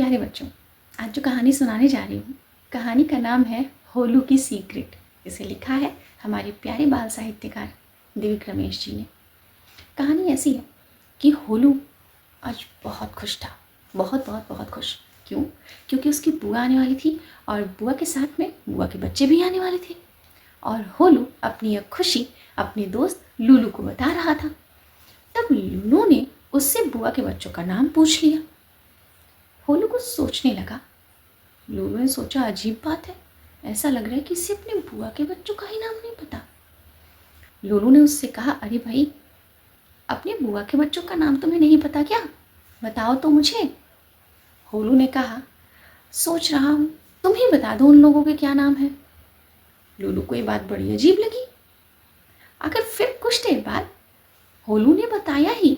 प्यारे बच्चों, आज जो कहानी सुनाने जा रही हूँ, कहानी का नाम है होलू की सीक्रेट। इसे लिखा है हमारे प्यारे बाल साहित्यकार दिव्य रमेश जी ने। कहानी ऐसी है कि होलू आज बहुत खुश था, बहुत बहुत बहुत खुश। क्यों? क्योंकि उसकी बुआ आने वाली थी और बुआ के साथ में बुआ के बच्चे भी आने वाले थे। और होलू अपनी यह खुशी अपने दोस्त लूलू को बता रहा था। तब लूलू ने उससे बुआ के बच्चों का नाम पूछ लिया। होलू कुछ सोचने लगा। लूलू ने सोचा, अजीब बात है, ऐसा लग रहा है कि इसे अपने बुआ के बच्चों का ही नाम नहीं पता। लूलू ने उससे कहा, अरे भाई, अपने बुआ के बच्चों का नाम तुम्हें नहीं पता क्या? बताओ तो मुझे। होलू ने कहा, सोच रहा हूँ, तुम ही बता दो उन लोगों के क्या नाम है। लूलू को ये बात बड़ी अजीब लगी। आखिर फिर कुछ देर बाद होलू ने बताया ही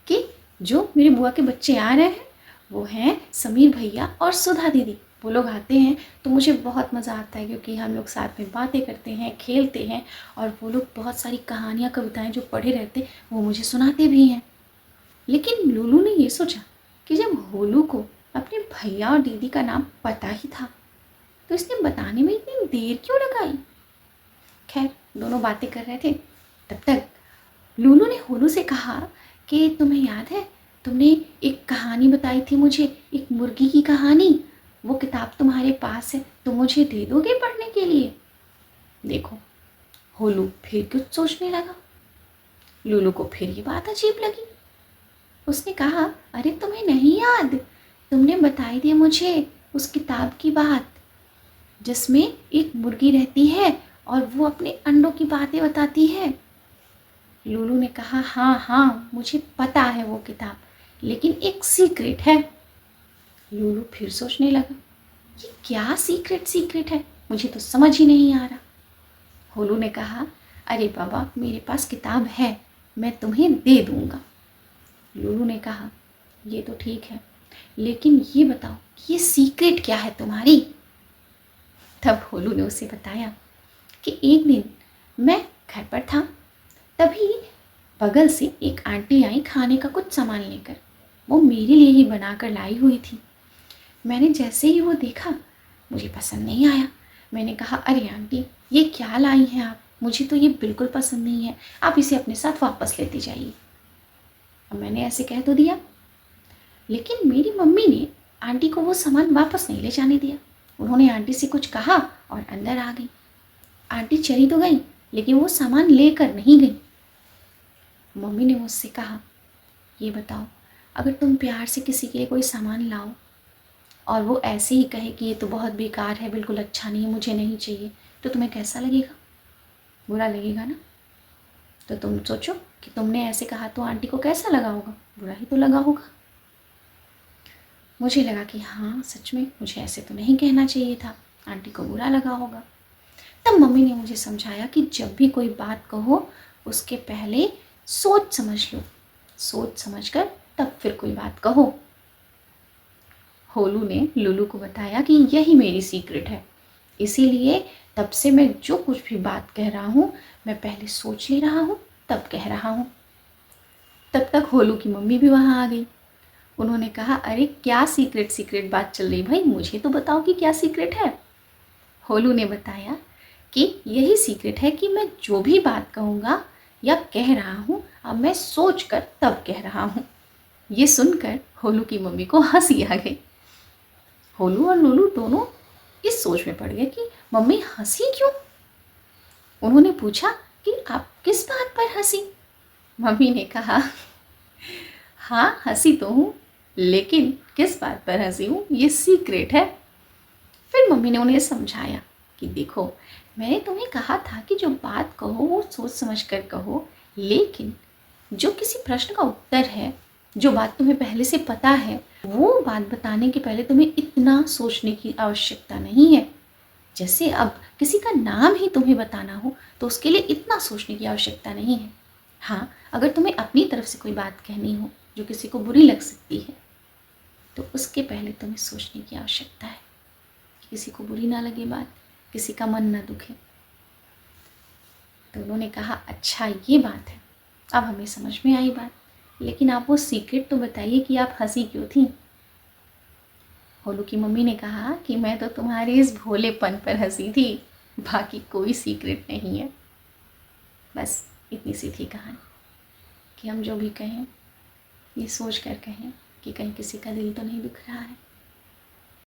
कि जो मेरे बुआ के बच्चे आ रहे हैं वो हैं समीर भैया और सुधा दीदी। वो लोग आते हैं तो मुझे बहुत मज़ा आता है, क्योंकि हम लोग साथ में बातें करते हैं, खेलते हैं, और वो लोग बहुत सारी कहानियाँ कविताएं जो पढ़े रहते वो मुझे सुनाते भी हैं। लेकिन लूलू ने ये सोचा कि जब होलू को अपने भैया और दीदी का नाम पता ही था तो इसने बताने में इतनी देर क्यों लगाई। खैर, दोनों बातें कर रहे थे, तब तक लूलू ने होलू से कहा कि तुम्हें याद है, तुमने एक कहानी बताई थी मुझे, एक मुर्गी की कहानी। वो किताब तुम्हारे पास है, तुम मुझे दे दोगे पढ़ने के लिए? देखो, होलू फिर कुछ सोचने लगा। लूलू को फिर ये बात अजीब लगी। उसने कहा, अरे तुम्हें नहीं याद, तुमने बताई थी मुझे उस किताब की बात जिसमें एक मुर्गी रहती है और वो अपने अंडों की बातें बताती है। लूलू ने कहा, हाँ हाँ, मुझे पता है वो किताब, लेकिन एक सीक्रेट है। लूलू फिर सोचने लगा, ये क्या सीक्रेट है, मुझे तो समझ ही नहीं आ रहा। होलू ने कहा, अरे बाबा, मेरे पास किताब है, मैं तुम्हें दे दूंगा। लूलू ने कहा, ये तो ठीक है, लेकिन ये बताओ ये सीक्रेट क्या है तुम्हारी? तब होलू ने उसे बताया कि एक दिन मैं घर पर था, तभी बगल से एक आंटी आई खाने का कुछ सामान लेकर। वो मेरे लिए ही बनाकर लाई हुई थी। मैंने जैसे ही वो देखा, मुझे पसंद नहीं आया। मैंने कहा, अरे आंटी, ये क्या लाई हैं आप? मुझे तो ये बिल्कुल पसंद नहीं है, आप इसे अपने साथ वापस लेते जाइए। अब मैंने ऐसे कह तो दिया, लेकिन मेरी मम्मी ने आंटी को वो सामान वापस नहीं ले जाने दिया। उन्होंने आंटी से कुछ कहा और अंदर आ गई। आंटी चली तो गई, लेकिन वो सामान लेकर नहीं गई। मम्मी ने मुझसे कहा, ये बताओ, अगर तुम प्यार से किसी के लिए कोई सामान लाओ और वो ऐसे ही कहे कि ये तो बहुत बेकार है, बिल्कुल अच्छा नहीं है, मुझे नहीं चाहिए, तो तुम्हें कैसा लगेगा? बुरा लगेगा ना? तो तुम सोचो कि तुमने ऐसे कहा तो आंटी को कैसा लगा होगा? बुरा ही तो लगा होगा। मुझे लगा कि हाँ, सच में मुझे ऐसे तो नहीं कहना चाहिए था, आंटी को बुरा लगा होगा। तब मम्मी ने मुझे समझाया कि जब भी कोई बात कहो उसके पहले सोच समझ लो, सोच समझ कर तब फिर कोई बात कहो। होलू ने लूलू को बताया कि यही मेरी सीक्रेट है, इसीलिए तब से मैं जो कुछ भी बात कह रहा हूँ मैं पहले सोच ले रहा हूँ तब कह रहा हूँ। तब तक होलू की मम्मी भी वहाँ आ गई। उन्होंने कहा, अरे क्या सीक्रेट बात चल रही भाई, मुझे तो बताओ कि क्या सीक्रेट है। होलू ने बताया कि यही सीक्रेट है कि मैं जो भी बात कहूँगा या कह रहा हूँ, अब मैं सोच कर तब कह रहा हूँ। ये सुनकर होलू की मम्मी को हंसी आ गई। होलू और लूलू दोनों इस सोच में पड़ गए कि मम्मी हंसी क्यों। उन्होंने पूछा कि आप किस बात पर हंसी? मम्मी ने कहा, हाँ हंसी तो हूँ, लेकिन किस बात पर हंसी हूँ ये सीक्रेट है। फिर मम्मी ने उन्हें समझाया कि देखो, मैंने तुम्हें कहा था कि जो बात कहो वो सोच समझ कर कहो, लेकिन जो किसी प्रश्न का उत्तर है, जो बात तुम्हें पहले से पता है, वो बात बताने के पहले तुम्हें इतना सोचने की आवश्यकता नहीं है। जैसे अब किसी का नाम ही तुम्हें बताना हो तो उसके लिए इतना सोचने की आवश्यकता नहीं है। हाँ, अगर तुम्हें अपनी तरफ से कोई बात कहनी हो जो किसी को बुरी लग सकती है, तो उसके पहले तुम्हें सोचने की आवश्यकता है कि किसी को बुरी ना लगे बात, किसी का मन ना दुखे। तो उन्होंने कहा, अच्छा ये बात है, अब हमें समझ में आई बात, लेकिन आप वो सीक्रेट तो बताइए कि आप हंसी क्यों थी। होलू की मम्मी ने कहा कि मैं तो तुम्हारे इस भोलेपन पर हंसी थी, बाकी कोई सीक्रेट नहीं है। बस इतनी सी थी कहानी कि हम जो भी कहें ये सोच कर कहें कि कहीं किसी का दिल तो नहीं दुख रहा है।